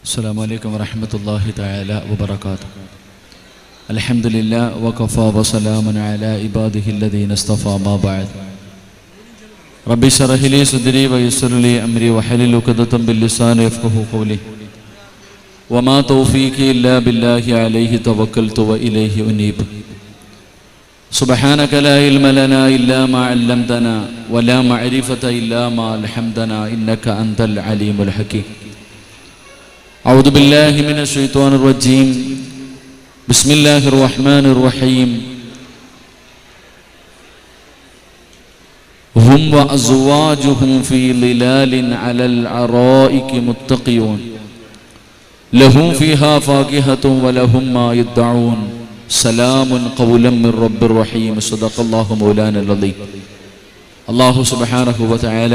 السلام عليكم ورحمة الله تعالى وبركاته. الحمد لله وكفى وسلام على عباده الذين اصطفى ما بعد. رب اشرح لي صدري ويسر لي أمري واحلل عقدة من لساني يفقهوا قولي. وما توفيقي إلا بالله عليه توكلت وإليه أنيب. سبحانك لا علم لنا إلا ما علمتنا ولا معرفة إلا ما علمتنا إنك أنت العليم الحكيم. أعوذ بالله من الشيطان الرجيم. بسم الله الرحمن الرحيم. هم وأزواجهم في ظلال على الأرائك متكئون لهم فيها فاكهة ولهم ما يدعون سلام قولا من رب رحيم. صدق الله مولانا العظيم. അല്ലാഹു സുബ്ഹാനഹു വ തആല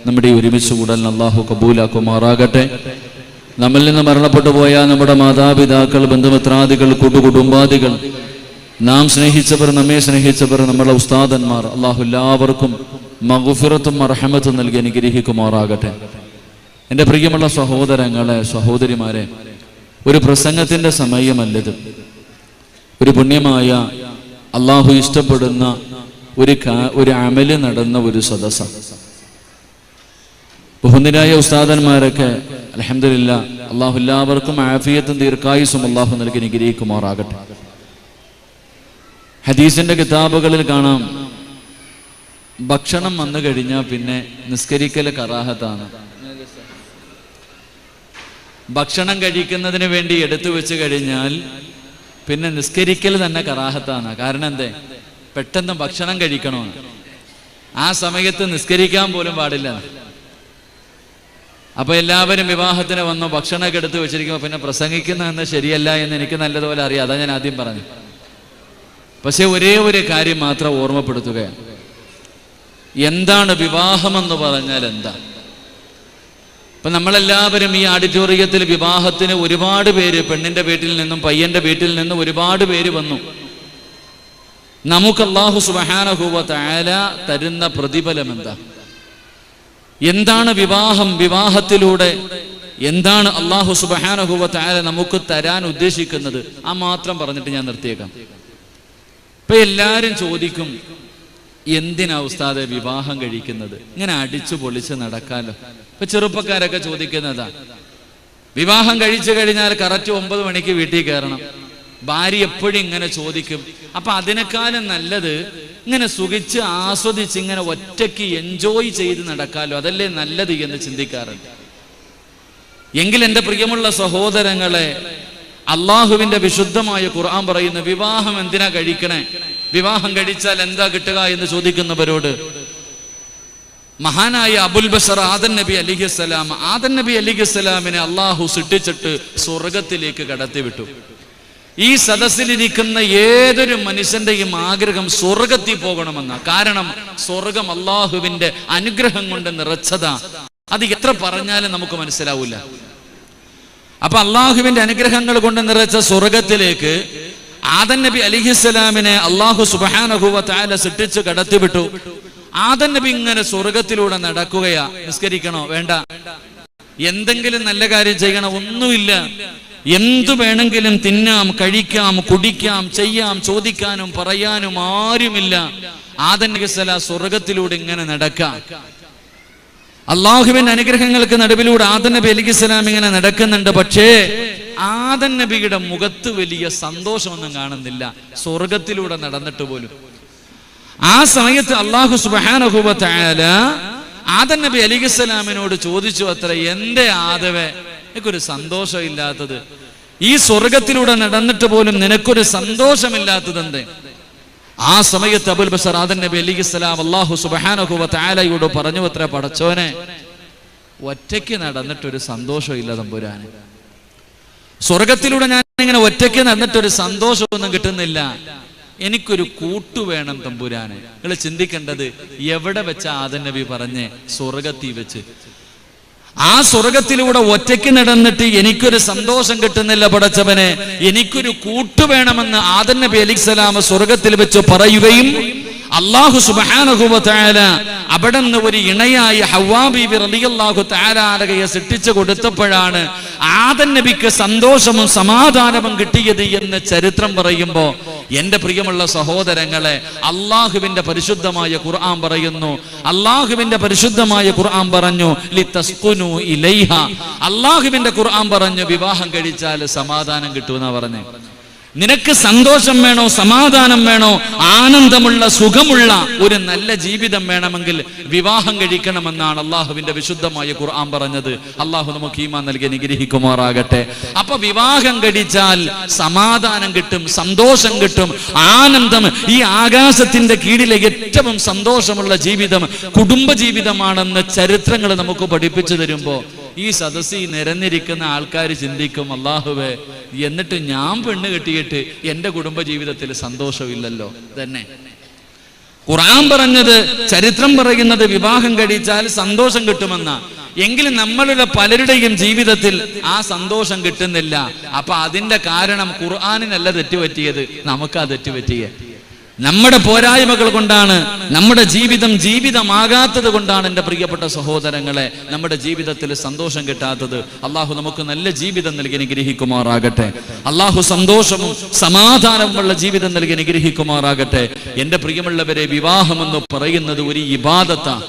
നമ്മുടെ ഒരുമിച്ച് കൂടൽ അല്ലാഹു കബൂലാക്കുമാറാകട്ടെ. നമ്മിൽ നിന്ന് മരണപ്പെട്ടു പോയ നമ്മുടെ മാതാപിതാക്കൾ, ബന്ധുമിത്രാദികൾ, കുടുംബാദികൾ, നാം സ്നേഹിച്ചവർ, നമ്മെ സ്നേഹിച്ചവർ, നമ്മുടെ ഉസ്താദന്മാർ, അല്ലാഹു എല്ലാവർക്കും മഗ്ഫിറത്തും റഹ്മത്തും നൽകി അനുഗ്രഹിക്കുമാറാകട്ടെ. എൻ്റെ പ്രിയമുള്ള സഹോദരങ്ങളെ, സഹോദരിമാരെ, ഒരു പ്രസംഗത്തിൻ്റെ സമയമല്ലത്. ഒരു പുണ്യമായ അല്ലാഹു ഇഷ്ടപ്പെടുന്ന ഒരു അമല് നടന്ന ഒരു സദസ്സ. ബഹുനിരായ ഉസ്താദന്മാരൊക്കെ അൽഹംദുലില്ലാ, അല്ലാഹു എല്ലാവർക്കും ആഫിയത്തും ദീർഘായുസ്സും അല്ലാഹു നൽകി അനുഗ്രഹിക്കുമാറാകട്ടെ. ഹദീസിന്റെ കിതാബുകളിൽ കാണാം, ഭക്ഷണം വന്നു കഴിഞ്ഞാൽ പിന്നെ നിസ്കരിക്കൽ കറാഹത്താണ്. ഭക്ഷണം കഴിക്കുന്നതിന് വേണ്ടി എടുത്തു വെച്ച് കഴിഞ്ഞാൽ പിന്നെ നിസ്കരിക്കൽ തന്നെ കറാഹത്താണ്. കാരണം എന്തേ? പെട്ടെന്ന് ഭക്ഷണം കഴിക്കണോ, ആ സമയത്ത് നിസ്കരിക്കാൻ പോലും പാടില്ല. അപ്പൊ എല്ലാവരും വിവാഹത്തിന് വന്നു ഭക്ഷണമൊക്കെ എടുത്ത് വെച്ചിരിക്കുമ്പോൾ പിന്നെ പ്രസംഗിക്കുന്നതെന്ന് ശരിയല്ല എന്ന് എനിക്ക് നല്ലതുപോലെ അറിയാം. അതാ ഞാൻ ആദ്യം പറഞ്ഞു. പക്ഷെ ഒരേ ഒരു കാര്യം മാത്രം ഓർമ്മപ്പെടുത്തുകയാണ്. എന്താണ് വിവാഹമെന്ന് പറഞ്ഞാൽ എന്താ? ഇപ്പൊ നമ്മളെല്ലാവരും ഈ ഓഡിറ്റോറിയത്തിൽ വിവാഹത്തിന് ഒരുപാട് പേര്, പെണ്ണിന്റെ വീട്ടിൽ നിന്നും പയ്യന്റെ വീട്ടിൽ നിന്നും ഒരുപാട് പേര് വന്നു. നമുക്ക് അല്ലാഹു സുബ്ഹാനഹു വ തആല തരുന്ന പ്രതിഫലം എന്താ? എന്താണ് വിവാഹം? വിവാഹത്തിലൂടെ എന്താണ് അല്ലാഹു സുബ്ഹാനഹു വ തആല നമുക്ക് തരാൻ ഉദ്ദേശിക്കുന്നത്? ആ മാത്രം പറഞ്ഞിട്ട് ഞാൻ നിർത്തിയേക്കാം. ഇപ്പൊ എല്ലാരും ചോദിക്കും, എന്തിനാ ഉസ്താദെ വിവാഹം കഴിക്കുന്നത്? ഇങ്ങനെ അടിച്ചു പൊളിച്ച് നടക്കാലോ. ഇപ്പൊ ചെറുപ്പക്കാരൊക്കെ ചോദിക്കുന്നതാ, വിവാഹം കഴിച്ചു കഴിഞ്ഞാൽ കറക്റ്റ് 9 മണിക്ക് വീട്ടിൽ കയറണം. ഭാര്യ എപ്പോഴും ഇങ്ങനെ ചോദിക്കും. അപ്പൊ അതിനേക്കാളും നല്ലത് ഇങ്ങനെ സുഖിച്ച് ആസ്വദിച്ച് ഇങ്ങനെ ഒറ്റയ്ക്ക് എൻജോയ് ചെയ്ത് നടക്കാലോ, അതല്ലേ നല്ലത് എന്ന് ചിന്തിക്കാറുണ്ട്. എങ്കിൽ എൻ്റെ പ്രിയമുള്ള സഹോദരങ്ങളെ, അള്ളാഹുവിന്റെ വിശുദ്ധമായ ഖുർആൻ പറയുന്നു, വിവാഹം എന്തിനാ കഴിക്കണേ, വിവാഹം കഴിച്ചാൽ എന്താ കിട്ടുക എന്ന് ചോദിക്കുന്നവരോട് മഹാനായ അബുൽ ബശർ ആദം നബി അലിഹിസ്സലാം, ആദം നബി അലിഹിസ്സലാമിനെ അള്ളാഹു സൃഷ്ടിച്ചിട്ട് സ്വർഗത്തിലേക്ക് കടത്തിവിട്ടു. ഈ സദസ്സിലിരിക്കുന്ന ഏതൊരു മനുഷ്യന്റെയും ആഗ്രഹം സ്വർഗത്തിൽ പോകണമെന്ന. കാരണം സ്വർഗം അള്ളാഹുവിന്റെ അനുഗ്രഹം കൊണ്ട് നിറച്ചതാ. അത് എത്ര പറഞ്ഞാലും നമുക്ക് മനസ്സിലാവൂല. അപ്പൊ അള്ളാഹുവിന്റെ അനുഗ്രഹങ്ങൾ കൊണ്ട് നിറച്ച സ്വർഗത്തിലേക്ക് ആദം നബി അലിഹിസ്സലാമിനെ അള്ളാഹു സുബ്ഹാനഹു വ തആല സൃഷ്ടിച്ച് കടത്തിവിട്ടു. ആദം നബി ഇങ്ങനെ സ്വർഗത്തിലൂടെ നടക്കുകയാ. നിസ്കരിക്കണോ? വേണ്ട. എന്തെങ്കിലും നല്ല കാര്യം ചെയ്യണോ? ഒന്നുമില്ല. എന്തു വേണമെങ്കിലും തിന്നാം, കഴിക്കാം, കുടിക്കാം, ചെയ്യാം, ചോദിക്കാനും പറയാനും ആരുമില്ല. ആദം നബി അലൈഹിസ്സലാം സ്വർഗത്തിലൂടെ ഇങ്ങനെ നടക്കാം. അള്ളാഹുവിന്റെ അനുഗ്രഹങ്ങൾക്ക് നടുവിലൂടെ ആദം നബി അലൈഹിസ്സലാം ഇങ്ങനെ നടക്കുന്നുണ്ട്. പക്ഷേ ആദം നബിയുടെ മുഖത്ത് വലിയ സന്തോഷമൊന്നും കാണുന്നില്ല, സ്വർഗത്തിലൂടെ നടന്നിട്ട് പോലും. ആ സമയത്ത് അല്ലാഹു സുബ്ഹാനഹു വ തആല ആദം നബി അലൈഹിസ്സലാമിനോട് ചോദിച്ചു അത്ര, എന്റെ ആദവേ, എനിക്കൊരു സന്തോഷം ഇല്ലാത്തത്, ഈ സ്വർഗത്തിലൂടെ നടന്നിട്ട് പോലും നിനക്കൊരു സന്തോഷമില്ലാത്തത് എന്തേ? ആ സമയത്ത് അബുൽ ബശർ ആദം നബി അലൈഹിസ്സലാം അല്ലാഹു സുബ്ഹാനഹു വ തആലയോട് പറഞ്ഞു അത്ര, പടച്ചോനെ, ഒറ്റയ്ക്ക് നടന്നിട്ടൊരു സന്തോഷം ഇല്ല തമ്പുരാനെ. സ്വർഗത്തിലൂടെ ഞാൻ ഇങ്ങനെ ഒറ്റയ്ക്ക് നടന്നിട്ടൊരു സന്തോഷമൊന്നും കിട്ടുന്നില്ല. എനിക്കൊരു കൂട്ടു വേണം തമ്പുരാനെ. നിങ്ങൾ ചിന്തിക്കേണ്ടത്, എവിടെ വെച്ച ആദം നബി പറഞ്ഞേ? സ്വർഗത്തിൽ വെച്ച്. ആ സ്വർഗത്തിലൂടെ ഒറ്റയ്ക്ക് നടന്നിട്ട് എനിക്കൊരു സന്തോഷം കിട്ടുന്നില്ല പടച്ചവനെ, എനിക്കൊരു കൂട്ടു വേണമെന്ന് ആദം നബി അലൈഹിസ്സലാം സ്വർഗത്തിൽ വെച്ച് പറയുകയും അല്ലാഹു സുബ്ഹാനഹു വ തആല അവിടുന്ന് ഒരു ഇണയായി ഹവ്വാ ബീബി റളിയല്ലാഹു തആല അൻഹയെ സൃഷ്ടിച്ചു കൊടുത്തപ്പോഴാണ് ആദം നബിക്ക് സന്തോഷവും സമാധാനവും കിട്ടിയത് എന്ന് ചരിത്രം പറയുമ്പോൾ എന്റെ പ്രിയമുള്ള സഹോദരങ്ങളെ, അള്ളാഹുവിന്റെ പരിശുദ്ധമായ ഖുർആൻ പറയുന്നു, അള്ളാഹുവിന്റെ പരിശുദ്ധമായ ഖുർആൻ പറഞ്ഞു ലിതസ്കുനു ഇലൈഹ, അള്ളാഹുവിന്റെ ഖുർആൻ പറഞ്ഞു വിവാഹം കഴിച്ചാൽ സമാധാനം കിട്ടുമെന്നാ പറഞ്ഞു. നിനക്ക് സന്തോഷം വേണോ, സമാധാനം വേണോ, ആനന്ദമുള്ള സുഖമുള്ള ഒരു നല്ല ജീവിതം വേണമെങ്കിൽ വിവാഹം കഴിക്കണമെന്നാണ് അള്ളാഹുവിന്റെ വിശുദ്ധമായ ഖുർആൻ പറഞ്ഞത്. അള്ളാഹു നമുക്ക് ഈമാൻ നൽകി അനുഗ്രഹിക്കുമാറാകട്ടെ. അപ്പൊ വിവാഹം കഴിച്ചാൽ സമാധാനം കിട്ടും, സന്തോഷം കിട്ടും, ആനന്ദം. ഈ ആകാശത്തിന്റെ കീഴിലെ ഏറ്റവും സന്തോഷമുള്ള ജീവിതം കുടുംബ ജീവിതമാണെന്ന് ചരിത്രങ്ങൾ നമുക്ക് പഠിപ്പിച്ചു തരുമ്പോ ഈ സദസ്സിൽ നിരന്നിരിക്കുന്ന ആൾക്കാർ ചിന്തിക്കും, അല്ലാഹുവേ, എന്നിട്ട് ഞാൻ പെണ്ണ് കെട്ടിയിട്ട് എൻ്റെ കുടുംബ ജീവിതത്തിൽ സന്തോഷമില്ലല്ലോ. തന്നെ ഖുർആൻ പറഞ്ഞത്, ചരിത്രം പറയുന്നത് വിവാഹം കഴിച്ചാൽ സന്തോഷം കിട്ടുമെന്ന. എങ്കിലും നമ്മളുടെ പലരുടെയും ജീവിതത്തിൽ ആ സന്തോഷം കിട്ടുന്നില്ല. അപ്പൊ അതിന്റെ കാരണം ഖുർആനിനല്ല തെറ്റുപറ്റിയത്, നമുക്കാ തെറ്റുപറ്റിയത്. നമ്മുടെ പോരായ്മകൾ കൊണ്ടാണ്, നമ്മുടെ ജീവിതം ജീവിതമാകാത്തത് കൊണ്ടാണ് എൻ്റെ പ്രിയപ്പെട്ട സഹോദരങ്ങളെ നമ്മുടെ ജീവിതത്തിൽ സന്തോഷം കിട്ടാത്തത്. അള്ളാഹു നമുക്ക് നല്ല ജീവിതം നൽകി അനുഗ്രഹിക്കുമാറാകട്ടെ. അള്ളാഹു സന്തോഷവും സമാധാനവുമുള്ള ജീവിതം നൽകി അനുഗ്രഹിക്കുമാറാകട്ടെ. എൻ്റെ പ്രിയമുള്ളവരെ, വിവാഹമെന്ന് പറയുന്നത് ഒരു ഇബാദത്താണ്.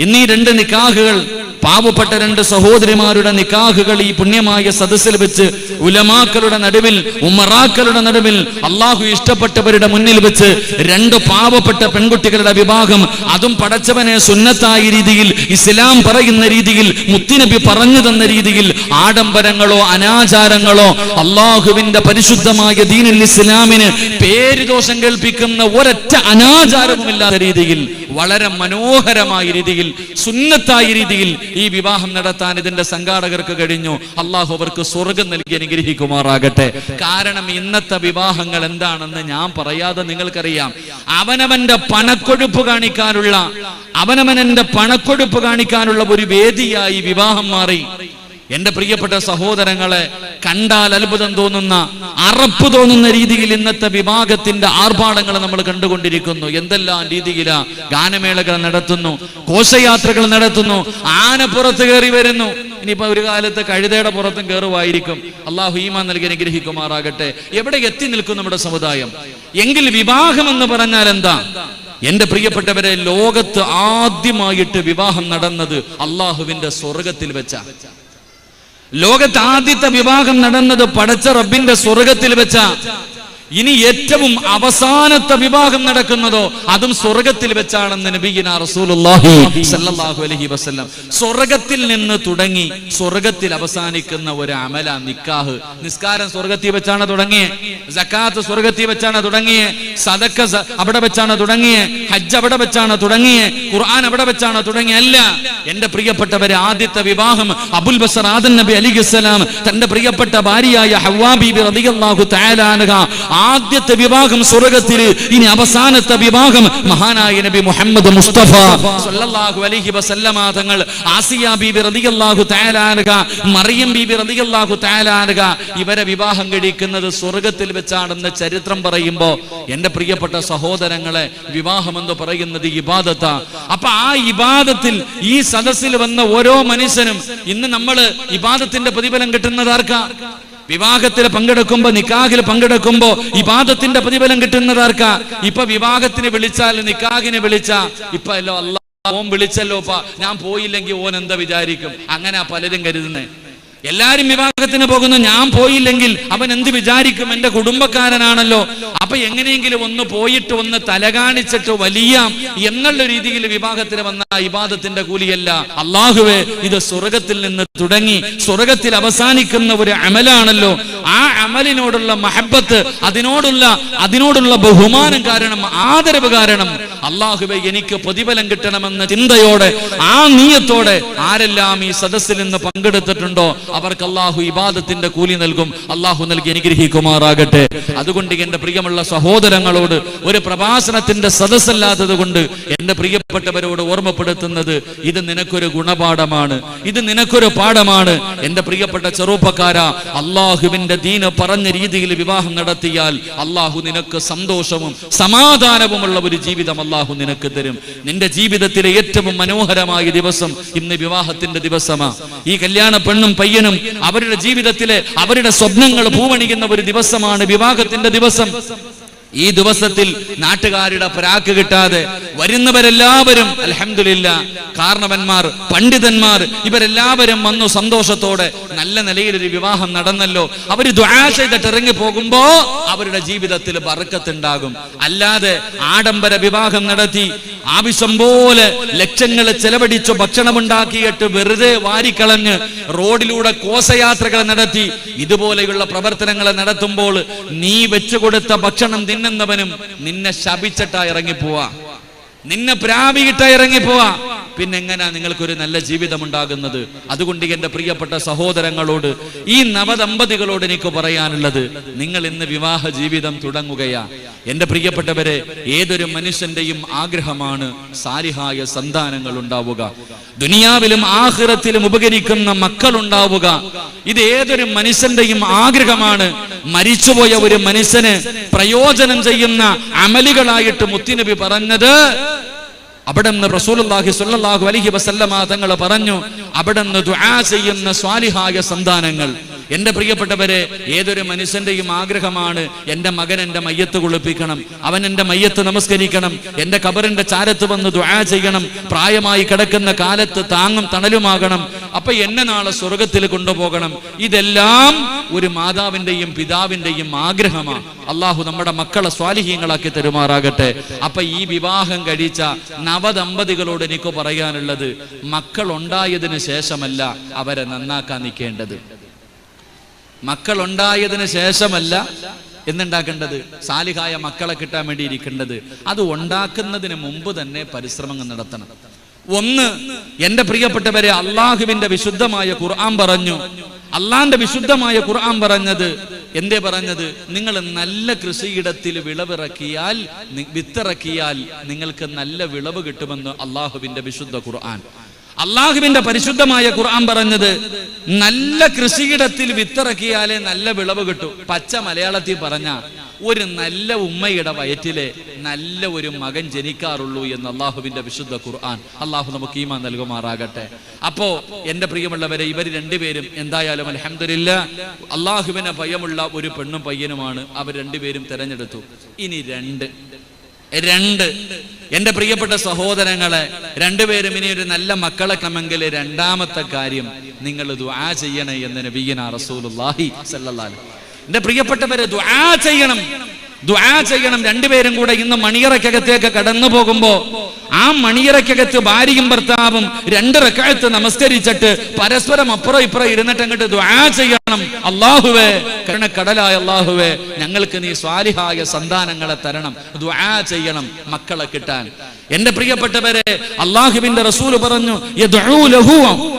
ഇന്നീ രണ്ട് നിക്കാഹുകൾ, പാവപ്പെട്ട രണ്ട് സഹോദരിമാരുടെ നിക്കാഹുകൾ ഈ പുണ്യമായ സദസ്സിൽ വെച്ച് ഉലമാക്കളുടെ നടുവിൽ, ഉമറാക്കളുടെ നടുവിൽ, അള്ളാഹു ഇഷ്ടപ്പെട്ടവരുടെ മുന്നിൽ വെച്ച് രണ്ട് പാവപ്പെട്ട പെൺകുട്ടികളുടെ വിവാഹം, അതും പടച്ചവനെ സുന്നത്തായ രീതിയിൽ, ഇസ്ലാം പറയുന്ന രീതിയിൽ, മുത്തുനബി പറഞ്ഞു തന്ന രീതിയിൽ, ആഡംബരങ്ങളോ അനാചാരങ്ങളോ അള്ളാഹുവിന്റെ പരിശുദ്ധമായ ദീനുൽ ഇസ്ലാമിന് പേരുദോഷം കേൾപ്പിക്കുന്ന ഒരൊറ്റ അനാചാരവുമില്ലാത്ത രീതിയിൽ, വളരെ മനോഹരമായ രീതിയിൽ, സുന്നത്തായ രീതിയിൽ ഈ വിവാഹം നടത്താൻ ഇതിന്റെ സംഘാടകർക്ക് കഴിഞ്ഞു. അള്ളാഹു അവർക്ക് സ്വർഗം നൽകി അനുഗ്രഹിക്കുമാറാകട്ടെ. കാരണം ഇന്നത്തെ വിവാഹങ്ങൾ എന്താണെന്ന് ഞാൻ പറയാതെ നിങ്ങൾക്കറിയാം. അവനവന്റെ പണക്കൊഴുപ്പ് കാണിക്കാനുള്ള ഒരു വേദിയായി വിവാഹം മാറി. എന്റെ പ്രിയപ്പെട്ട സഹോദരങ്ങളെ, കണ്ടാൽ അത്ഭുതം തോന്നുന്ന, അറപ്പ് തോന്നുന്ന രീതിയിൽ ഇന്നത്തെ വിവാഹത്തിന്റെ ആർഭാടങ്ങൾ നമ്മൾ കണ്ടുകൊണ്ടിരിക്കുന്നു. എന്തെല്ലാം രീതിയിലാ ഗാനമേളകൾ നടത്തുന്നു, ഘോഷയാത്രകൾ നടത്തുന്നു, ആനപ്പുറത്ത് കയറി വരുന്നു. ഇനിയിപ്പോ ഒരു കാലത്ത് കഴുതയുടെ പുറത്തും കയറുമായിരിക്കും. അള്ളാഹു ഈമാൻ നൽകി അനുഗ്രഹിക്കുമാറാകട്ടെ. എവിടെ എത്തി നിൽക്കും നമ്മുടെ സമുദായം? എങ്കിൽ വിവാഹം എന്ന് പറഞ്ഞാൽ എന്താ? എന്റെ പ്രിയപ്പെട്ടവരെ, ലോകത്ത് ആദ്യമായിട്ട് വിവാഹം നടന്നത് അള്ളാഹുവിന്റെ സ്വർഗത്തിൽ വെച്ച. ലോകത്ത് ആദ്യത്തെ വിവാഹം നടന്നത് പടച്ച റബ്ബിന്റെ സ്വർഗത്തിൽ വെച്ച. ഇനി ഏറ്റവും അവസാനത്തെ വിവാഹം നടക്കുന്നതോ അതും സ്വർഗത്തിൽ വെച്ചാണെന്ന് നബിയിനാ റസൂലുള്ളാഹി സ്വല്ലല്ലാഹു അലൈഹി വസല്ലം. സ്വർഗത്തിൽ നിന്ന് തുടങ്ങി സ്വർഗത്തിൽ അവസാനിക്കുന്ന ഒരു അമല നിക്കാഹ്. നിസ്കാരം സ്വർഗത്തിൽ വെച്ചാണ് തുടങ്ങിയേ, സക്കാത്ത് സ്വർഗത്തിൽ വെച്ചാണ് തുടങ്ങിയേ, സദക്ക അവിടെ വെച്ചാണ് തുടങ്ങിയേ, ഹജ്ജ് അവിടെ വെച്ചാണ് തുടങ്ങിയേ, ഖുർആൻ അവിടെ വെച്ചാണ് തുടങ്ങിയ. അല്ല എന്റെ പ്രിയപ്പെട്ടവരെ, ആദ്യത്തെ വിവാഹം അബുൽ ബസർ ആദം നബി അലൈഹിസ്സലാം തന്റെ പ്രിയപ്പെട്ട ഭാര്യയായ ഹവ്വാ ബീബി റളിയല്ലാഹു തആല അൻഹ, ആദ്യത്തെ വിവാഹം സ്വർഗത്തിൽ. ഇനി അവസാനത്തെ വിവാഹം മഹാനായ നബി മുഹമ്മദ് മുസ്തഫ സ്വല്ലല്ലാഹു അലൈഹി വസല്ലമ തങ്ങൾ, ആസിയ ബീബി റളിയല്ലാഹു തആല അൻഹ, മറിയം ബീബി റളിയല്ലാഹു തആല അൻഹ, ഇവരെ വിവാഹം കഴിക്കുന്നത് സ്വർഗത്തിൽ വെച്ചാണെന്ന് ചരിത്രം പറയുമ്പോൾ എന്റെ പ്രിയപ്പെട്ട സഹോദരങ്ങളെ, വിവാഹം എന്ന് പറയുന്നത് ഇബാദത്താ. അപ്പൊ ആ ഇബാദത്തിൽ ഈ സദസ്സിൽ വന്ന ഓരോ മനുഷ്യനും ഇന്ന് നമ്മൾ ഇബാദത്തിന്റെ പ്രതിഫലം കിട്ടുന്നത് ആർക്കാ? വിവാഹത്തിൽ പങ്കെടുക്കുമ്പോ, നിക്കാഹിൽ പങ്കെടുക്കുമ്പോ ഇബാദത്തിന്റെ പ്രതിഫലം കിട്ടുന്നതാർക്കാ? ഇപ്പൊ വിവാഹത്തിന് വിളിച്ചാൽ, നിക്കാഹിന് വിളിച്ചാ, ഇപ്പൊ അല്ലോ അല്ലാഹ് ഓൻ വിളിച്ചല്ലോപ്പാ, ഞാൻ പോയില്ലെങ്കിൽ ഓൻ എന്താ വിചാരിക്കും? അങ്ങനെ പലരും കരുതുന്നേ. എല്ലാരും വിവാഹത്തിന് പോകുന്നു, ഞാൻ പോയില്ലെങ്കിൽ അവൻ എന്ത് വിചാരിക്കും? എന്റെ കുടുംബക്കാരനാണല്ലോ. അപ്പൊ എങ്ങനെയെങ്കിലും ഒന്ന് പോയിട്ട് ഒന്ന് തലകാണിച്ചിട്ട് വലിയ എന്നുള്ള രീതിയിൽ വിവാഹത്തിന് വന്ന ഇബാദത്തിന്റെ കൂലിയല്ല. അല്ലാഹുവേ, ഇത് സ്വർഗത്തിൽ നിന്ന് തുടങ്ങി സ്വർഗത്തിൽ അവസാനിക്കുന്ന ഒരു അമലാണല്ലോ. ആ അമലിനോടുള്ള മഹബത്ത്, അതിനോടുള്ള ബഹുമാനം കാരണം, ആദരവ് കാരണം, അല്ലാഹുവേ എനിക്ക് പ്രതിഫലം കിട്ടണമെന്ന ചിന്തയോടെ, ആ നീയത്തോടെ ആരെല്ലാം ഈ സദസ്സിൽ നിന്ന് പങ്കെടുത്തിട്ടുണ്ടോ അവർക്ക് അല്ലാഹു ഇബാദത്തിന്റെ കൂലി നൽകും. അല്ലാഹു നൽകി അനുഗ്രഹിക്കുമാറാകട്ടെ. അതുകൊണ്ട് എന്റെ പ്രിയമുള്ള സഹോദരങ്ങളോട്, ഒരു പ്രഭാഷണത്തിന്റെ സദസ്സല്ലാത്തത് കൊണ്ട് എന്റെ പ്രിയപ്പെട്ടവരോട് ഓർമ്മപ്പെടുത്തുന്നത്, ഇത് നിനക്കൊരു ഗുണപാഠമാണ്, ഇത് നിനക്കൊരു പാഠമാണ്. എന്റെ പ്രിയപ്പെട്ട ചെറുപ്പക്കാരാ, അല്ലാഹുവിന്റെ ദീന് പറഞ്ഞ രീതിയിൽ വിവാഹം നടത്തിയാൽ അല്ലാഹു നിനക്ക് സന്തോഷവും സമാധാനവുമുള്ള ഒരു ജീവിതം അള്ളാഹു നിനക്ക് തരും. നിന്റെ ജീവിതത്തിലെ ഏറ്റവും മനോഹരമായ ദിവസം ഇന്ന് വിവാഹത്തിന്റെ ദിവസമാണ്. ഈ കല്യാണ പെണ്ണും പയ്യനും അവരുടെ ജീവിതത്തിലെ അവരുടെ സ്വപ്നങ്ങൾ പൂവണിയുന്ന ഒരു ദിവസമാണ് വിവാഹത്തിന്റെ ദിവസം. ഈ ദിവസത്തിൽ നാട്ടുകാരുടെ പരാക്ക് കിട്ടാതെ വരുന്നവരെല്ലാവരും അൽഹംദുലില്ലാഹ് കാരണവന്മാർ, പണ്ഡിതന്മാർ ഇവരെല്ലാവരും വന്നു സന്തോഷത്തോടെ നല്ല നിലയിലൊരു വിവാഹം നടന്നല്ലോ. അവർ ദുആ ചെയ്തിട്ട് ഇറങ്ങി പോകുമ്പോ അവരുടെ ജീവിതത്തിൽ ബർക്കത്തുണ്ടാകും. അല്ലാതെ ആഡംബര വിവാഹം നടത്തി ആവശ്യം പോലെ ലക്ഷങ്ങൾ ചെലവഴിച്ചു ഭക്ഷണമുണ്ടാക്കിയിട്ട് വെറുതെ വാരിക്കളഞ്ഞ് റോഡിലൂടെ കോശയാത്രകൾ നടത്തി ഇതുപോലെയുള്ള പ്രവർത്തനങ്ങൾ നടത്തുമ്പോൾ നീ വെച്ചുകൊടുത്ത ഭക്ഷണം തിന്നുന്നവനും നിന്നെ ശപിച്ചിട്ടാ ഇറങ്ങിപ്പോവാ, നിന്നെ പ്രാപിയിട്ടാ ഇറങ്ങിപ്പോവാ. പിന്നെ എങ്ങനെയാ നിങ്ങൾക്കൊരു നല്ല ജീവിതം ഉണ്ടാകുന്നത്? അതുകൊണ്ട് എന്റെ പ്രിയപ്പെട്ട സഹോദരങ്ങളോട്, ഈ നവദമ്പതികളോട് എനിക്ക് പറയാനുള്ളത്, നിങ്ങൾ ഇന്ന് വിവാഹ ജീവിതം തുടങ്ങുകയാ. എന്റെ പ്രിയപ്പെട്ടവരെ, ഏതൊരു മനുഷ്യന്റെയും ആഗ്രഹമാണ് സാലിഹായ സന്താനങ്ങൾ ഉണ്ടാവുക, ദുനിയാവിലും ആഖിറത്തിലും ഉപകരിക്കുന്ന മക്കൾ ഉണ്ടാവുക. ഇത് ഏതൊരു മനുഷ്യന്റെയും ആഗ്രഹമാണ്. മരിച്ചുപോയ ഒരു മനുഷ്യന് പ്രയോജനം ചെയ്യുന്ന അമലുകളായിട്ട് മുത്തുനബി പറഞ്ഞത്, അവിടുന്ന് റസൂലുള്ളാഹി സ്വല്ലല്ലാഹു അലൈഹി വസല്ലമ തങ്ങൾ പറഞ്ഞു, അവിടുന്ന് ദുആ ചെയ്യുന്ന സ്വാലിഹായ സന്താനങ്ങൾ. എന്റെ പ്രിയപ്പെട്ടവരെ, ഏതൊരു മനുഷ്യന്റെയും ആഗ്രഹമാണ് എന്റെ മകൻ എന്റെ മയ്യത്ത് കുളിപ്പിക്കണം, അവൻ എന്റെ മയ്യത്ത് നമസ്കരിക്കണം, എന്റെ ഖബറിന്റെ ചാരത്ത് വന്ന് ദുആ ചെയ്യണം, പ്രായമായി കിടക്കുന്ന കാലത്ത് താങ്ങും തണലുമാകണം, അപ്പൊ എന്നെ നാളെ സ്വർഗത്തിൽ കൊണ്ടുപോകണം. ഇതെല്ലാം ഒരു മാതാവിന്റെയും പിതാവിന്റെയും ആഗ്രഹമാണ്. അള്ളാഹു നമ്മുടെ മക്കളെ സ്വാലിഹീങ്ങളാക്കി തരുമാറാകട്ടെ. അപ്പൊ ഈ വിവാഹം കഴിച്ച നവദമ്പതികളോട് എനിക്ക് പറയാനുള്ളത്, മക്കൾ ഉണ്ടായതിനു ശേഷമല്ല അവരെ നന്നാക്കാൻ നിൽക്കേണ്ടത്. മക്കൾ ഉണ്ടായതിനു ശേഷമല്ല എന്നുണ്ടാക്കേണ്ടത്, സാലിഹായ മക്കളെ കിട്ടാൻ വേണ്ടി ഇരിക്കേണ്ടത്. അത് ഉണ്ടാക്കുന്നതിന് മുമ്പ് തന്നെ പരിശ്രമങ്ങൾ നടത്തണം. ഒന്ന്, എന്റെ പ്രിയപ്പെട്ടവരെ, അള്ളാഹുവിന്റെ വിശുദ്ധമായ ഖുർആൻ പറഞ്ഞു, അള്ളാന്റെ വിശുദ്ധമായ ഖുർആൻ പറഞ്ഞത് എന്തേ പറഞ്ഞത്? നിങ്ങൾ നല്ല കൃഷിയിടത്തിൽ വിളവിറക്കിയാൽ, വിത്തിറക്കിയാൽ നിങ്ങൾക്ക് നല്ല വിളവ് കിട്ടുമെന്ന് അള്ളാഹുവിന്റെ വിശുദ്ധ ഖുർആൻ. അള്ളാഹുവിന്റെ പരിശുദ്ധമായ ഖുർആൻ പറഞ്ഞത്, നല്ല കൃഷിയിടത്തിൽ വിത്തിറക്കിയാലേ നല്ല വിളവ് കിട്ടും. പച്ച മലയാളത്തിൽ പറഞ്ഞ, ഒരു നല്ല ഉമ്മയുടെ വയറ്റിലെ നല്ല ഒരു മകൻ ജനിക്കാറുള്ളൂ എന്ന് അള്ളാഹുവിന്റെ വിശുദ്ധ ഖുർആൻ. അള്ളാഹു നമുക്ക് ഈമാൻ നൽകുമാറാകട്ടെ. അപ്പോ എന്റെ പ്രിയമുള്ളവരെ, ഇവർ രണ്ടുപേരും എന്തായാലും അൽഹംദുലില്ലാഹ് അള്ളാഹുവിനെ ഭയമുള്ള ഒരു പെണ്ണും പയ്യനുമാണ് അവർ രണ്ടുപേരും തെരഞ്ഞെടുത്തു. ഇനി രണ്ട് എന്റെ പ്രിയപ്പെട്ട സഹോദരങ്ങളെ, രണ്ടുപേരും ഇനി ഒരു നല്ല മക്കളെ ക്രമെങ്കിൽ രണ്ടാമത്തെ കാര്യം, നിങ്ങൾ ദുആ ചെയ്യണേ എന്ന് നബിയിനാ റസൂലുള്ളാഹി സ്വല്ലല്ലാഹു അലൈഹി വസല്ലം. എന്റെ പ്രിയപ്പെട്ടവരെ, ദുആ ചെയ്യണം. രണ്ടുപേരും കൂടെ ഇന്ന് മണിയറയ്ക്കകത്തേക്ക് കടന്നു പോകുമ്പോ ആ മണിയറയ്ക്കകത്ത് ഭാര്യയും ഭർത്താവും 2 റക്അത്ത് നമസ്കരിച്ചിട്ട് പരസ്പരം അപ്പുറം ഇപ്പുറം ഇരുന്നിട്ട് അങ്ങോട്ട് ദുആ ചെയ്യണം. അല്ലാഹുവേ, കരുണക്കടലായ അല്ലാഹുവേ, ഞങ്ങൾക്ക് നീ സ്വാലിഹായ സന്താനങ്ങളെ തരണം. ദുആ ചെയ്യണം മക്കളെ കിട്ടാൻ. എന്റെ പ്രിയപ്പെട്ടവരെ, അല്ലാഹുവിന്റെ റസൂൽ പറഞ്ഞു, യദ്ഉ ലഹു,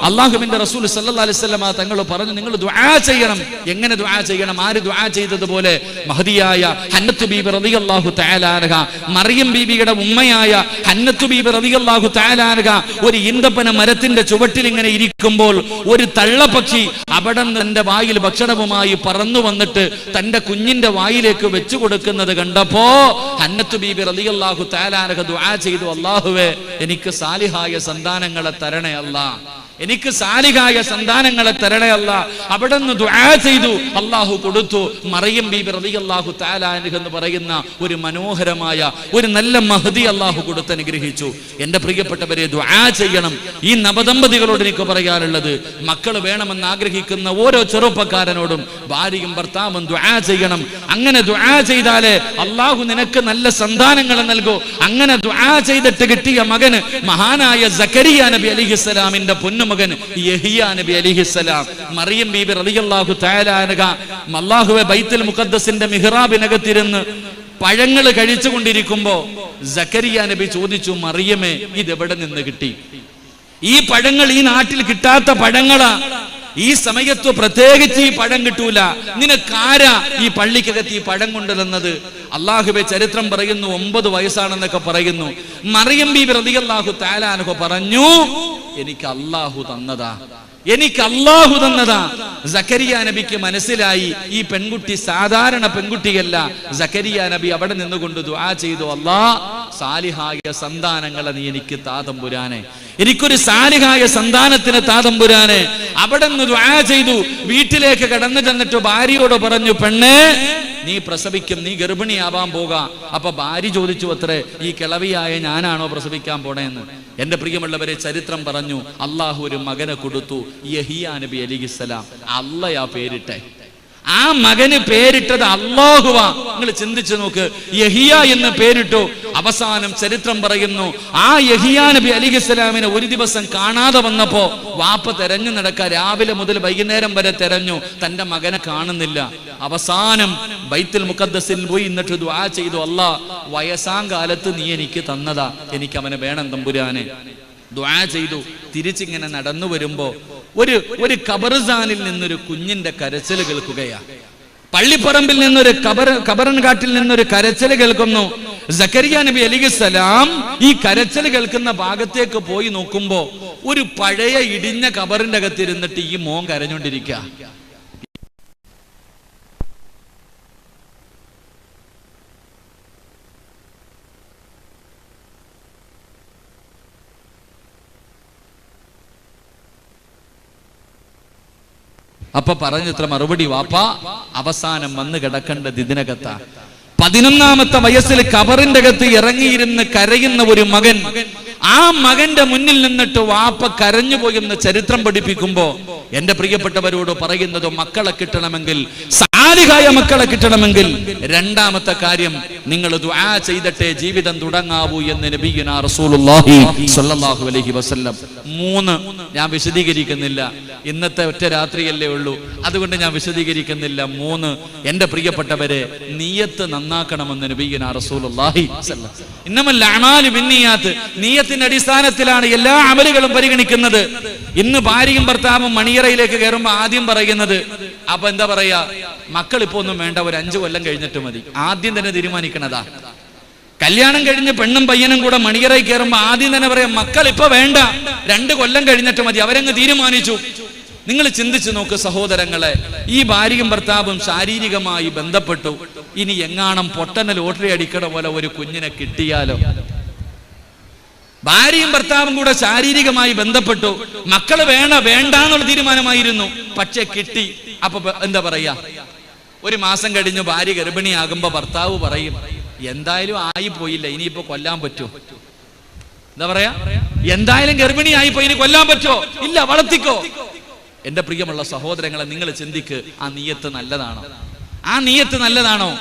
അല്ലാഹുവിന്റെ റസൂൽ സല്ലല്ലാഹു അലൈഹി വസല്ലം തങ്ങൾ പറഞ്ഞു, നിങ്ങൾ ദുആ ചെയ്യണം. എങ്ങനെ ദുആ ചെയ്യണം? ആര് ദുആ ചെയ്തതുപോലെ മഹദിയായ ഹന്നത്ത് ബീബി റളിയല്ലാഹു തആല അൻഹ, മറിയം ബീബിയുടെ ഉമ്മയായ ഹന്നത്ത് ബീബി റളിയല്ലാഹു തആല അൻഹ ഒരു ഈന്തപ്പന മരത്തിന്റെ ചുവട്ടിൽ ഇങ്ങനെ ഇരിക്കുമ്പോൾ ഒരു തള്ളപ്പക്ഷി അവിടെ തന്റെ വായിൽ ഭക്ഷണവുമായി പറന്നു വന്നിട്ട് തന്റെ കുഞ്ഞിന്റെ വായിലേക്ക് വെച്ചു കൊടുക്കുന്നത് കണ്ടപ്പോ ഹന്നത്ത് ബീബി റളിയല്ലാഹു തആല അൻഹ ദുആ ചെയ്തു, അല്ലാഹുവേ, എനിക്ക് സാലിഹായ സന്താനങ്ങളെ തരണേ അല്ലാ, എനിക്ക് സാലിഹായ സന്താനങ്ങളെ തരണേ അല്ലാ. അവിടുന്ന് ദുആ ചെയ്തു, അല്ലാഹു കൊടുത്തു. മറിയം ബീബി റളിയല്ലാഹു തആല അൻഹ എന്ന് പറയുന്ന ഒരു മനോഹരമായ ഒരു നല്ല മഹദി അല്ലാഹു കൊടുത്ത് അനുഗ്രഹിച്ചു. എന്റെ പ്രിയപ്പെട്ടവരെ, ദുആ ചെയ്യണം. ഈ നവദമ്പതികളോട് എനിക്ക് പറയാനുള്ളത്, മക്കൾ വേണമെന്ന് ആഗ്രഹിക്കുന്ന ഓരോ ചെറുപ്പക്കാരനോടും ഭാര്യയും ഭർത്താവും ദുആ ചെയ്യണം. അങ്ങനെ ദുആ ചെയ്താലേ അല്ലാഹു നിനക്ക് നല്ല സന്താനങ്ങളെ നൽകൂ. അങ്ങനെ ദുആ ചെയ്തിട്ട് കിട്ടിയ മകന് മഹാനായ സക്കരിയ നബി അലൈഹിസ്സലാമിന്റെ പൊന്നുമകൻ യഹ്യ നബി അലൈഹിസ്സലാം. മറിയം ബീബി റളിയല്ലാഹു തആല അൻഹ അല്ലാഹുവേ ബൈത്തുൽ മുഖദ്ദസിന്റെ മിഹ്റാബിനകത്തിരുന്ന് പഴങ്ങൾ കഴിച്ചുകൊണ്ടിരിക്കുമ്പോ സക്കരിയ നബി ചോദിച്ചു, മറിയമേ, ഇതെവിടെ നിന്ന് കിട്ടി? ഈ പഴങ്ങൾ ഈ നാട്ടിൽ കിട്ടാത്ത പഴങ്ങളാ. ഈ സമയത്ത് പ്രത്യേകിച്ച് ഈ പഴം കിട്ടൂല. നിനക്കാരാ ഈ പള്ളിക്കകത്ത് ഈ പഴം കൊണ്ടുവന്നത്? അള്ളാഹുവെ ചരിത്രം പറയുന്നു 9 വയസ്സാണെന്നൊക്കെ പറയുന്നു. മറിയം ബീബി റളിയല്ലാഹു തആല അൻഹ പറഞ്ഞു, എനിക്ക് അള്ളാഹു തന്നതാ. എനിക്ക് അല്ലാഹു തന്നതാ. സക്കരിയ നബിക്ക് മനസ്സിലായി ഈ പെൺകുട്ടി സാധാരണ പെൺകുട്ടിയല്ല. സക്കരിയ നബി അവിടെ നിന്നുകൊണ്ട് ദുആ ചെയ്തു, അല്ലാഹ് സാലിഹായ സന്താനങ്ങളെ നീ എനിക്ക് താ തമ്പുരാനെ, എനിക്കൊരു സാലിഹായ സന്താനത്തിന് താ തമ്പുരാനെ. അവിടെ നിന്ന് ദുആ ചെയ്തു. വീട്ടിലേക്ക് കടന്നു ചെന്നിട്ട് ഭാര്യയോട് പറഞ്ഞു, പെണ്ണേ നീ പ്രസവിക്കും, നീ ഗർഭിണിയാവാൻ പോകാ. അപ്പൊ ഭാര്യ ചോദിച്ചു അത്രേ, ഈ കിളവിയായ ഞാനാണോ പ്രസവിക്കാൻ പോണേന്ന്? എന്റെ പ്രിയമുള്ളവരെ, ചരിത്രം പറഞ്ഞു അള്ളാഹു ഒരു മകനെ കൊടുത്തു, യഹിയ നബി അലൈഹിസ്സലാം. അള്ളയാ പേരിട്ടെ. ആ മകന് പേരിട്ടത് അല്ലാഹുവാ. നിങ്ങൾ ചിന്തിച്ചു നോക്ക്, യഹിയ എന്ന് പേരിട്ടു. അവസാനം ചരിത്രം പറയുന്നു, ആ യഹിയ നബി അലൈഹിസ്സലാമിനെ ഒരു ദിവസം കാണാതെ വന്നപ്പോ വാപ്പ തെരഞ്ഞു നടക്ക, രാവിലെ മുതൽ വൈകുന്നേരം വരെ തെരഞ്ഞു, തന്റെ മകനെ കാണുന്നില്ല. അവസാനം ബൈത്തുൽ മുഖദ്ദസിൽ പോയി എന്നിട്ട് ദുആ ചെയ്തു, അല്ലാഹ് വയസ്സാം കാലത്ത് നീ എനിക്ക് തന്നതാ, എനിക്ക് അവനെ വേണം തമ്പുരാനെ. ദുആ ചെയ്തു. തിരിച്ചിങ്ങനെ നടന്നു വരുമ്പോ ഒരു ഖബർസ്ഥാനിൽ നിന്നൊരു കുഞ്ഞിന്റെ കരച്ചിൽ കേൾക്കുകയാ. പള്ളിപ്പറമ്പിൽ നിന്നൊരു ഖബറൻകാട്ടിൽ നിന്നൊരു കരച്ചിൽ കേൾക്കുന്നു. സക്കരിയ നബി അലൈഹിസ്സലാം ഈ കരച്ചിൽ കേൾക്കുന്ന ഭാഗത്തേക്ക് പോയി നോക്കുമ്പോ ഒരു പഴയ ഇടിഞ്ഞ ഖബറിന്റെ അകത്തിരുന്നിട്ട് ഈ മോൻ കരഞ്ഞോണ്ടിരിക്കുക. അപ്പൊ പറഞ്ഞത്ര മറുപടി, വാപ്പാ അവസാനം വന്ന് കിടക്കേണ്ടത് ഇതിനകത്താ. 11ാമത്തെ വയസ്സിൽ ഖബറിന്റെ അകത്ത് ഇറങ്ങിയിരുന്ന് കരയുന്ന ഒരു മകൻ, ആ മകന്റെ മുന്നിൽ നിന്നിട്ട് വാപ്പ കരഞ്ഞുപോയെന്ന് ചരിത്രം പഠിപ്പിക്കുമ്പോ എന്റെ പ്രിയപ്പെട്ടവരോട് പറയുന്നത്, മക്കളെ കിട്ടണമെങ്കിൽ, സാലിഹായ മക്കളെ കിട്ടണമെങ്കിൽ രണ്ടാമത്തെ കാര്യം നിങ്ങൾ ദുആ ചെയ്തിട്ടേ ജീവിതം തുടങ്ങാവൂ എന്ന് നബിയുനാ റസൂലുള്ളാഹി സ്വല്ലല്ലാഹു അലൈഹി വസല്ലം. 3 ഞാൻ വിശദീകരിക്കുന്നില്ല, ഇന്നത്തെ ഒറ്റ രാത്രിയല്ലേ ഉള്ളൂ, അതുകൊണ്ട് ഞാൻ വിശദീകരിക്കുന്നില്ല. 3 എന്റെ പ്രിയപ്പെട്ടവരെ, നിയ്യത്ത് നന്നാക്കണമെന്ന് നബിയുനാ റസൂലുള്ളാഹി സ്വല്ലല്ലാഹു അലൈഹി വസല്ലം. ഇന്നമൽ അഅമാലു ബിന്നിയാത്ത്, നിയ്യത്തിന്റെ അടിസ്ഥാനത്തിലാണ് എല്ലാ അമലുകളും പരിഗണിക്കുന്നത്. ഇന്ന് ഭാര്യയും ഭർത്താവും മണിയറയിലേക്ക് കയറുമ്പോ ആദ്യം പറയുന്നത്, അപ്പൊ എന്താ പറയാ, മക്കൾ ഇപ്പൊ ഒന്നും വേണ്ട, ഒരു 5 കൊല്ലം കഴിഞ്ഞിട്ട് മതി. ആദ്യം തന്നെ തീരുമാനിക്കണതാ. കല്യാണം കഴിഞ്ഞ് പെണ്ണും പയ്യനും കൂടെ മണിയറയിൽ കയറുമ്പോ ആദ്യം തന്നെ പറയാം, മക്കൾ ഇപ്പൊ വേണ്ട, 2 കൊല്ലം കഴിഞ്ഞിട്ട് മതി. അവരങ്ങ് തീരുമാനിച്ചു. നിങ്ങൾ ചിന്തിച്ചു നോക്ക് സഹോദരങ്ങളെ, ഈ ഭാര്യയും ഭർത്താവും ശാരീരികമായി ബന്ധപ്പെട്ടു. ഇനി എങ്ങാണം പൊട്ടന ലോട്ടറി അടിക്കണ പോലെ ഒരു കുഞ്ഞിനെ കിട്ടിയാലോ? ഭാര്യയും ഭർത്താവും കൂടെ ശാരീരികമായി ബന്ധപ്പെട്ടു, മക്കള് വേണ്ട എന്നുള്ള തീരുമാനമായിരുന്നു, പക്ഷെ കിട്ടി. അപ്പൊ എന്താ പറയാ, ഒരു മാസം കഴിഞ്ഞു ഭാര്യ ഗർഭിണിയാകുമ്പോ ഭർത്താവ് പറയും, എന്തായാലും ആയി പോയില്ല, ഇനിയിപ്പോ കൊല്ലാൻ പറ്റോ? എന്താ പറയാ, എന്തായാലും ഗർഭിണിയായിപ്പോ ഇനി കൊല്ലാൻ പറ്റോ? ഇല്ല, വളർത്തിക്കോ. എന്റെ പ്രിയമുള്ള സഹോദരങ്ങളെ, നിങ്ങൾ ചിന്തിക്ക്, ആ നിയ്യത്ത് നല്ലതാണോ? ആ നിയ്യത്ത് നല്ലതാണോ?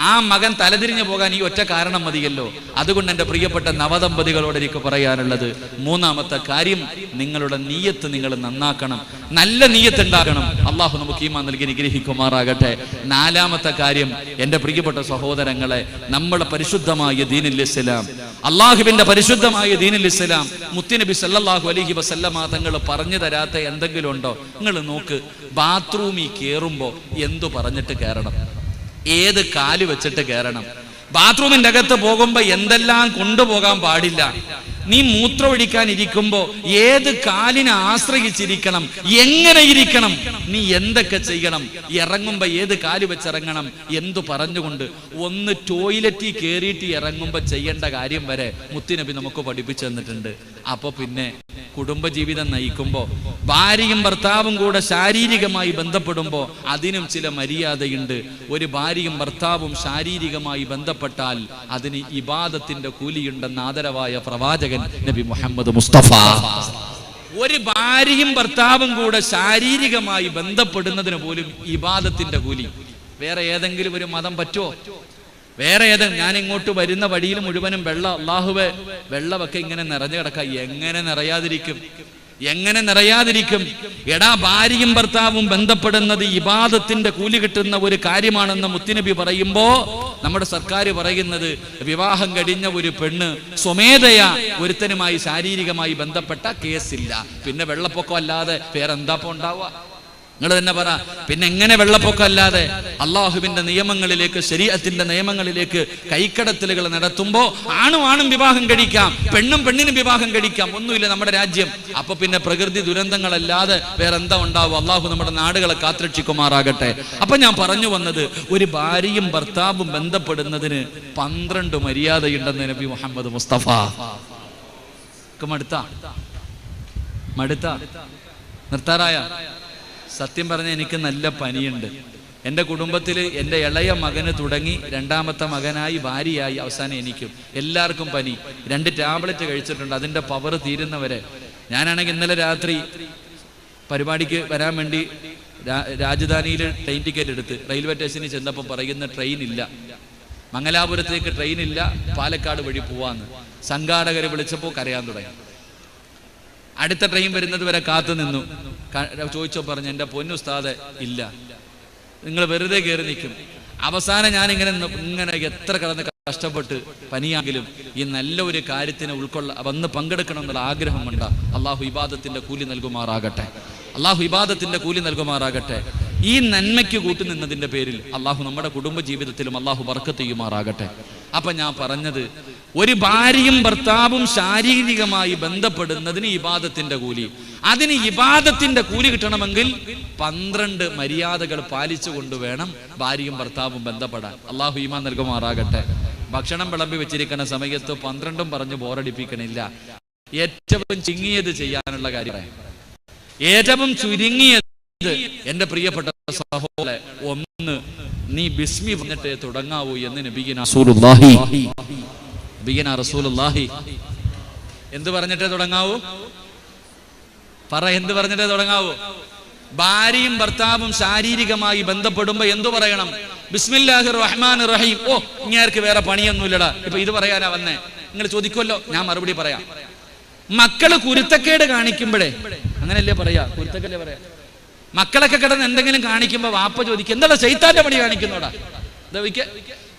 ആ മകൻ തലതിരിഞ്ഞു പോകാൻ ഈ ഒറ്റ കാരണം മതിയല്ലോ. അതുകൊണ്ട് എൻ്റെ പ്രിയപ്പെട്ട നവദമ്പതികളോട് എനിക്ക് പറയാനുള്ളത്, 3ാമത്തെ കാര്യം, നിങ്ങളുടെ നിയ്യത്ത് നിങ്ങൾ നന്നാക്കണം, നല്ല നിയ്യത്ത് ഉണ്ടാകണം. അള്ളാഹു നമുക്ക് ഈമാൻ നൽകി അനുഗ്രഹിക്കുമാറാകട്ടെ. 4ാമത്തെ കാര്യം, എൻ്റെ പ്രിയപ്പെട്ട സഹോദരങ്ങളെ, നമ്മുടെ പരിശുദ്ധമായ ദീനുൽ ഇസ്ലാം, അള്ളാഹുവിന്റെ പരിശുദ്ധമായ ദീനുൽ ഇസ്ലാം, മുത്തുനബി സല്ലല്ലാഹു അലൈഹി വസല്ലമ തങ്ങൾ പറഞ്ഞു തരാത്ത എന്തെങ്കിലും ഉണ്ടോ? നിങ്ങൾ നോക്ക്, ബാത്റൂമിൽ കയറുമ്പോ എന്തു പറഞ്ഞിട്ട് കയറണം, ഏത് കാല് വെച്ചിട്ട് കയറണം, ബാത്റൂമിന്റെ അകത്ത് പോകുമ്പോ എന്തെല്ലാം കൊണ്ടുപോകാൻ പാടില്ല, നീ മൂത്രം ഒഴിക്കാൻ ഇരിക്കുമ്പോ ഏത് കാലിനെ ആശ്രയിച്ചിരിക്കണം, എങ്ങനെ ഇരിക്കണം, നീ എന്തൊക്കെ ചെയ്യണം, ഇറങ്ങുമ്പോ ഏത് കാല് വെച്ചിറങ്ങണം, എന്തു പറഞ്ഞുകൊണ്ട്, ഒന്ന് ടോയ്ലറ്റിൽ കയറിയിട്ട് ഇറങ്ങുമ്പോ ചെയ്യേണ്ട കാര്യം വരെ മുത്തുനബി നമുക്ക് പഠിപ്പിച്ചു തന്നിട്ടുണ്ട്. അപ്പൊ പിന്നെ കുടുംബജീവിതം നയിക്കുമ്പോ, ഭാര്യയും ഭർത്താവും കൂടെ ശാരീരികമായി ബന്ധപ്പെടുമ്പോ അതിനും ചില മര്യാദയുണ്ട്. ഒരു ഭാര്യയും ഭർത്താവും ശാരീരികമായി ബന്ധപ്പെട്ടാൽ അതിന് ഇബാദത്തിന്റെ കൂലിയുണ്ടെന്ന് ആദരവായ പ്രവാചകൻ നബി മുഹമ്മദ് മുസ്തഫ. ഒരു ഭാര്യയും ഭർത്താവും കൂടെ ശാരീരികമായി ബന്ധപ്പെടുന്നതിന് പോലും ഇബാദത്തിന്റെ കൂലി. വേറെ ഏതെങ്കിലും ഒരു മതം പറ്റുമോ? വേറെ ഏതെങ്കിലും, ഞാൻ ഇങ്ങോട്ട് വരുന്ന വഴിയിൽ മുഴുവനും വെള്ളം, അല്ലാഹുവേ വെള്ളമൊക്കെ ഇങ്ങനെ നിറഞ്ഞു കിടക്ക, എങ്ങനെ നിറയാതിരിക്കും? എങ്ങനെ നിറയാതിരിക്കും? എടാ, ഭാര്യയും ഭർത്താവും ബന്ധപ്പെടുന്നത് ഇബാദത്തിന്റെ കൂലി കിട്ടുന്ന ഒരു കാര്യമാണെന്ന് മുത്തുനബി പറയുമ്പോ നമ്മുടെ സർക്കാർ പറയുന്നത്, വിവാഹം കഴിഞ്ഞ ഒരു പെണ്ണ് സ്വമേധയാ ഒരുത്തനുമായി ശാരീരികമായി ബന്ധപ്പെട്ട കേസില്ല, പിന്നെ വെള്ളപ്പൊക്കം അല്ലാതെ വേറെന്താപ്പോ ഉണ്ടാവുക? നിങ്ങൾ തന്നെ പറ, പിന്നെ എങ്ങനെ വെള്ളപ്പൊക്കം അല്ലാതെ അള്ളാഹുവിന്റെ നിയമങ്ങളിലേക്ക്, ശരീഅത്തിന്റെ നിയമങ്ങളിലേക്ക് കൈക്കടത്തലുകൾ നടത്തുമ്പോൾ ആണും ആണും വിവാഹം കഴിക്കാം, പെണ്ണും പെണ്ണിനും വിവാഹം കഴിക്കാം, ഒന്നുമില്ല നമ്മുടെ രാജ്യം. അപ്പൊ പിന്നെ പ്രകൃതി ദുരന്തങ്ങളല്ലാതെ വേറെ എന്താ ഉണ്ടാവും? അള്ളാഹു നമ്മുടെ നാടുകളെ കാത്തുരക്ഷിക്കുമാറാകട്ടെ. അപ്പൊ ഞാൻ പറഞ്ഞു വന്നത്, ഒരു ഭാര്യയും ഭർത്താവും ബന്ധപ്പെടുന്നതിന് 12 മര്യാദയുണ്ടെന്ന് നബി മുഹമ്മദ് മുസ്തഫ. മടുത്ത നിർത്താറായ? സത്യം പറഞ്ഞ എനിക്ക് നല്ല പനിയുണ്ട്. എൻ്റെ കുടുംബത്തിൽ എൻ്റെ ഇളയ മകന് തുടങ്ങി, രണ്ടാമത്തെ മകനായി, ഭാര്യയായി, അവസാനം എനിക്കും. എല്ലാവർക്കും പനി. 2 ടാബ്ലറ്റ് കഴിച്ചിട്ടുണ്ട്, അതിൻ്റെ പവർ തീരുന്നവരെ. ഞാനാണെങ്കിൽ ഇന്നലെ രാത്രി പരിപാടിക്ക് വരാൻ വേണ്ടി രാജധാനിയിൽ ട്രെയിൻ ടിക്കറ്റ് എടുത്ത് റെയിൽവേ സ്റ്റേഷനിൽ ചെന്നപ്പോൾ പറയുന്ന ട്രെയിൻ ഇല്ല, മംഗലാപുരത്തേക്ക് ട്രെയിൻ ഇല്ല, പാലക്കാട് വഴി പോവാന്ന്. സംഘാടകർ വിളിച്ചപ്പോൾ കരയാൻ തുടങ്ങി. അടുത്ത ട്രെയിൻ വരുന്നത് വരെ കാത്തു നിന്നു. ചോദിച്ചോ പറഞ്ഞു, എൻ്റെ പൊന്നുസ്താദെ ഇല്ല, നിങ്ങൾ വെറുതെ കയറി നിൽക്കും. അവസാനം ഞാനിങ്ങനെ എത്ര കിടന്ന് കഷ്ടപ്പെട്ട് പനിയാണെങ്കിലും ഈ നല്ല ഒരു കാര്യത്തിന് വന്ന് പങ്കെടുക്കണം എന്നുള്ള ആഗ്രഹമുണ്ട്. അള്ളാഹു ഇബാദത്തിന്റെ കൂലി നൽകുമാറാകട്ടെ. അള്ളാഹു ഇബാദത്തിന്റെ കൂലി നൽകുമാറാകട്ടെ. ഈ നന്മയ്ക്ക് കൂട്ടുനിന്നതിന്റെ പേരിൽ അള്ളാഹു നമ്മുടെ കുടുംബ ജീവിതത്തിലും അള്ളാഹു ബർക്കത്ത് ചെയ്യുമാറാകട്ടെ. അപ്പൊ ഞാൻ പറഞ്ഞത്, ഒരു ഭാര്യയും ഭർത്താവും ശാരീരികമായി ബന്ധപ്പെടുന്നതിന് ഇബാദത്തിന്റെ കൂലി. അതിന് ഇബാദത്തിന്റെ കൂലി കിട്ടണമെങ്കിൽ 12 മര്യാദകൾ പാലിച്ചുകൊണ്ട് വേണം ഭാര്യയും ഭർത്താവും ബന്ധപ്പെടാൻ. അള്ളാഹു ഈമാൻ നൽകുമാറാകട്ടെ. ഭക്ഷണം വിളമ്പി വെച്ചിരിക്കുന്ന സമയത്ത് 12ഉം പറഞ്ഞ് ബോറടിപ്പിക്കണില്ല. ഏറ്റവും ചുരുങ്ങിയത് ചെയ്യാനുള്ള കാര്യം, ഏറ്റവും ചുരുങ്ങിയത് എന്റെ പ്രിയപ്പെട്ട സഹോദരനെ, ഒന്ന് നീ ബിസ്മി പറഞ്ഞിട്ട് തുടങ്ങാവൂ എന്ന് നബിയിന റസൂലുള്ളാഹി. എന്ത് പറഞ്ഞിട്ടേ തുടങ്ങാവൂ? പറ, എന്ത് പറഞ്ഞിട്ടേ തുടങ്ങാവൂ? ഭാര്യയും ഭർത്താവും ശാരീരികമായി ബന്ധപ്പെടുമ്പോ എന്തു പറയണം? ബിസ്മില്ലാഹിർ റഹ്മാനിർ റഹീം. ഓ, ഇങ്ങേർക്ക് വേറെ പണിയൊന്നുമില്ലടാ, ഇപ്പൊ ഇത് പറയാനാ വന്നേ. നിങ്ങൾ ചോദിക്കുമല്ലോ, ഞാൻ മറുപടി പറയാം. മക്കള് കുരുത്തക്കേട് കാണിക്കുമ്പോഴേ, അങ്ങനല്ലേ പറയാ, കുരുത്തക്കല്ലേ പറയാ. മക്കളൊക്കെ കിടന്ന് എന്തെങ്കിലും കാണിക്കുമ്പോ വാപ്പ ചോദിക്കും, എന്താ ശൈത്താന്റെ പണി കാണിക്കുന്നോടാ,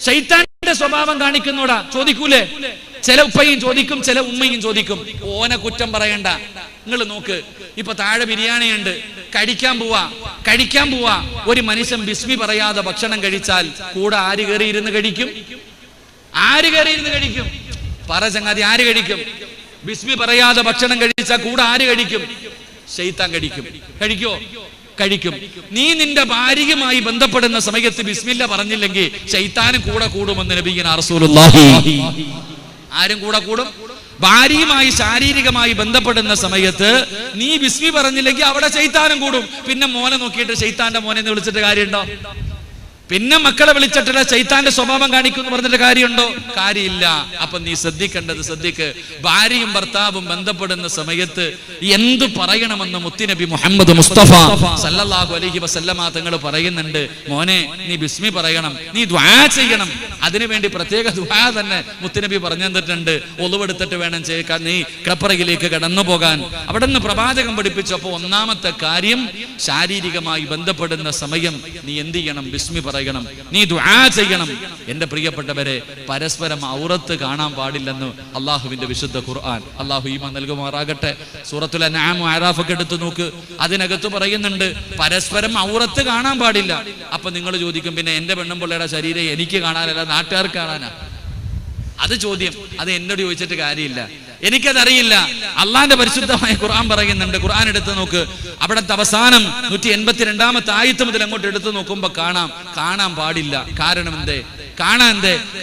ശൈത്താന്റെ സ്വഭാവം കാണിക്കുന്നോടാ, ചോദിക്കൂലേ? ചില ഉപ്പയും ചോദിക്കും, ചില ഉമ്മയും ചോദിക്കും. ഓനെ കുറ്റം പറയണ്ട. നിങ്ങൾ നോക്ക്, ഇപ്പൊ താഴെ ബിരിയാണി ഉണ്ട്, കഴിക്കാൻ പോവാ. ഒരു മനുഷ്യൻ ബിസ്മി പറയാതെ ഭക്ഷണം കഴിച്ചാൽ കൂടെ ആര് കയറി ഇരുന്ന് കഴിക്കും? പറ ചങ്ങാതി, ആര് കഴിക്കും? ബിസ്മി പറയാതെ ഭക്ഷണം കഴിച്ചാൽ കൂടെ ആര് കഴിക്കും? ശൈത്താൻ കഴിക്കും. നീ നിന്റെ ഭാര്യയുമായി ബന്ധപ്പെടുന്ന സമയത്ത് ബിസ്മില്ല പറഞ്ഞില്ലെങ്കിൽ ശൈത്താനും കൂടെ കൂടുമെന്ന് നബിയിന റസൂലുള്ളാഹി. ആരും കൂടെ കൂടും? ഭാര്യയുമായി ശാരീരികമായി ബന്ധപ്പെടുന്ന സമയത്ത് നീ ബിസ്മി പറഞ്ഞില്ലെങ്കിൽ അവിടെ ശൈത്താനും കൂടും. പിന്നെ മോനെ നോക്കിയിട്ട് ശൈത്താന്റെ മോനെ എന്ന് വിളിച്ചിട്ട് കാര്യമുണ്ടോ? പിന്നെ മക്കളെ വിളിച്ചിട്ടുള്ള ശൈത്താന്റെ സ്വഭാവം കാണിക്കുമെന്ന് പറഞ്ഞിട്ട് കാര്യമുണ്ടോ? കാര്യമില്ല. അപ്പൊ നീ ശ്രദ്ധിക്ക്. ഭാര്യയും ഭർത്താവും ബന്ധപ്പെടുന്ന സമയത്ത് എന്തു പറയണമെന്ന് മുത്തുനബി മുഹമ്മദ് മുസ്തഫ സല്ലല്ലാഹു അലൈഹി വസല്ലമ തങ്ങൾ പറയുന്നുണ്ട്. മോനെ, നീ ബിസ്മി പറയണം, നീ ദുആ ചെയ്യണം. അതിനുവേണ്ടി പ്രത്യേക ദുആ തന്നെ മുത്തുനബി പറഞ്ഞു തന്നിട്ടുണ്ട്. ഒളുവെടുത്തിട്ട് വേണം നീ കപ്പറയിലേക്ക് കടന്നു പോകാൻ. അവിടെ നിന്ന് പ്രവാചകൻ പഠിപ്പിച്ചപ്പോ ഒന്നാമത്തെ കാര്യം, ശാരീരികമായി ബന്ധപ്പെടുന്ന സമയം നീ എന്ത് ചെയ്യണം? ബിസ്മി പറയണം, നീ ദുആ ചെയ്യണം. എന്റെ പ്രിയപ്പെട്ടവരെ, പരസ്പരം ഔറത്ത് കാണാൻ പാടില്ലെന്ന് അള്ളാഹുവിന്റെ വിശുദ്ധ ഖുർആൻ. അള്ളാഹു ഈമാൻ നൽകുമാറാകട്ടെ. സൂറത്തുൽ അൻആം അറാഫ് ഒക്കെ എടുത്തു നോക്ക്, അതിനകത്ത് പറയുന്നുണ്ട് പരസ്പരം ഔറത്ത് കാണാൻ പാടില്ല. അപ്പൊ നിങ്ങൾ ചോദിക്കും, പിന്നെ എന്റെ പെണ്ണും പിള്ളയുടെ ശരീരം എനിക്ക് കാണാനല്ല നാട്ടുകാർക്ക് കാണാനാ? അത് ചോദ്യം. അത് എന്നോട് ചോദിച്ചിട്ട് കാര്യമില്ല, എനിക്കതറിയില്ല. അള്ളാന്റെ പരിശുദ്ധമായ ഖുർആൻ പറയുന്നുണ്ട്. ഖുർആൻ എടുത്ത് നോക്ക്, അവിടുത്തെ അവസാനം 182-ാമത്തെ ആയത്ത് മുതൽ അങ്ങോട്ട് എടുത്തു നോക്കുമ്പോ കാണാൻ പാടില്ല. കാരണം എന്തേ?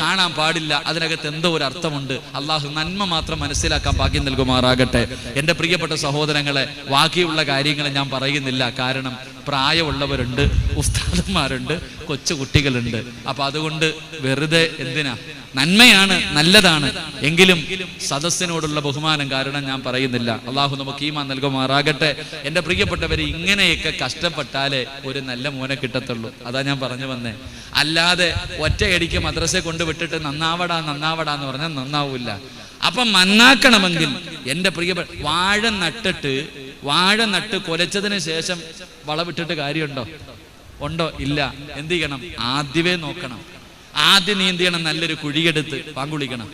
കാണാൻ പാടില്ല. അതിനകത്ത് എന്തോ ഒരു അർത്ഥമുണ്ട്. അള്ളാഹു നന്മ മാത്രം മനസ്സിലാക്കാൻ ഭാഗ്യം നൽകുമാറാകട്ടെ. എന്റെ പ്രിയപ്പെട്ട സഹോദരങ്ങളെ, ബാക്കിയുള്ള കാര്യങ്ങൾ ഞാൻ പറയുന്നില്ല. കാരണം പ്രായമുള്ളവരുണ്ട്, ഉസ്താദന്മാരുണ്ട്, കൊച്ചു കുട്ടികളുണ്ട്. അപ്പൊ അതുകൊണ്ട് വെറുതെ എന്തിനാ? നന്മയാണ്, നല്ലതാണ്. എങ്കിലും സദസ്സിനോടുള്ള ബഹുമാനം കാരണം ഞാൻ പറയുന്നില്ല. അള്ളാഹു നമുക്ക് ഈമാൻ നൽകുമാറാകട്ടെ. എന്റെ പ്രിയപ്പെട്ടവര്, ഇങ്ങനെയൊക്കെ കഷ്ടപ്പെട്ടാലേ ഒരു നല്ല മോനെ കിട്ടത്തുള്ളൂ. അതാ ഞാൻ പറഞ്ഞു വന്നേ. അല്ലാതെ ഒറ്റയടിക്ക് മദ്രസയെ കൊണ്ടുവിട്ടിട്ട് നന്നാവടാ എന്ന് പറഞ്ഞാൽ നന്നാവൂല. അപ്പൊ നന്നാക്കണമെങ്കിൽ എന്റെ പ്രിയപ്പെട്ട, വാഴ നട്ട് കൊലച്ചതിന് ശേഷം വളവിട്ടിട്ട് കാര്യമുണ്ടോ? ഇല്ല. എന്ത് ചെയ്യണം? ആദ്യമേ നോക്കണം. ആദ്യം നീ എന്ത് ചെയ്യണം? നല്ലൊരു കുഴിയെടുത്ത് പാങ്കുളിക്കണം.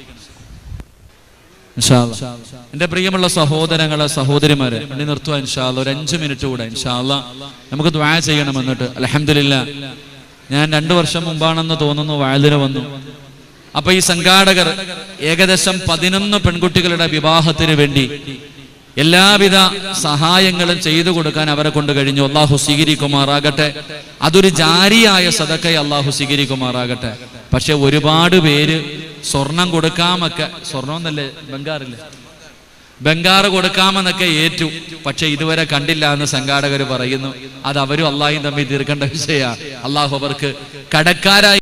ഇൻഷാ അല്ലാഹ്. എൻ്റെ പ്രിയമുള്ള സഹോദരങ്ങളെ സഹോദരിമാരെ, ഇനി നിർത്തുക ഇൻഷാ അല്ലാഹ്. ഒരു 5 മിനിറ്റ് കൂടെ ഇൻഷാ അല്ലാഹ് നമുക്ക് ദുആ ചെയ്യണം. എന്നിട്ട് അൽഹംദുലില്ലാഹ്, ഞാൻ 2 വർഷം മുമ്പാണെന്ന് തോന്നുന്നു വഅലിന് വന്നു. അപ്പൊ ഈ സംഘാടകർ ഏകദേശം 11 പെൺകുട്ടികളുടെ വിവാഹത്തിന് വേണ്ടി എല്ലാവിധ സഹായങ്ങളും ചെയ്തു കൊടുക്കാൻ അവരെ കൊണ്ട് കഴിഞ്ഞു. അള്ളാഹു സ്വീകരിക്കുമാറാകട്ടെ. അതൊരു ജാരിയായ സദഖയെ അള്ളാഹു സ്വീകരിക്കുമാറാകട്ടെ. പക്ഷെ ഒരുപാട് പേര് സ്വർണം കൊടുക്കാമൊക്കെ, സ്വർണം എന്നല്ലേ ബംഗാറില്ലേ, ബംഗാറ് കൊടുക്കാമെന്നൊക്കെ ഏറ്റു. പക്ഷെ ഇതുവരെ കണ്ടില്ല എന്ന് സംഘാടകർ പറയുന്നു. അത് അവരും അള്ളാഹും തമ്മിൽ തീർക്കേണ്ട വിഷയമാണ്. അള്ളാഹു അവർക്ക് കടക്കാരായി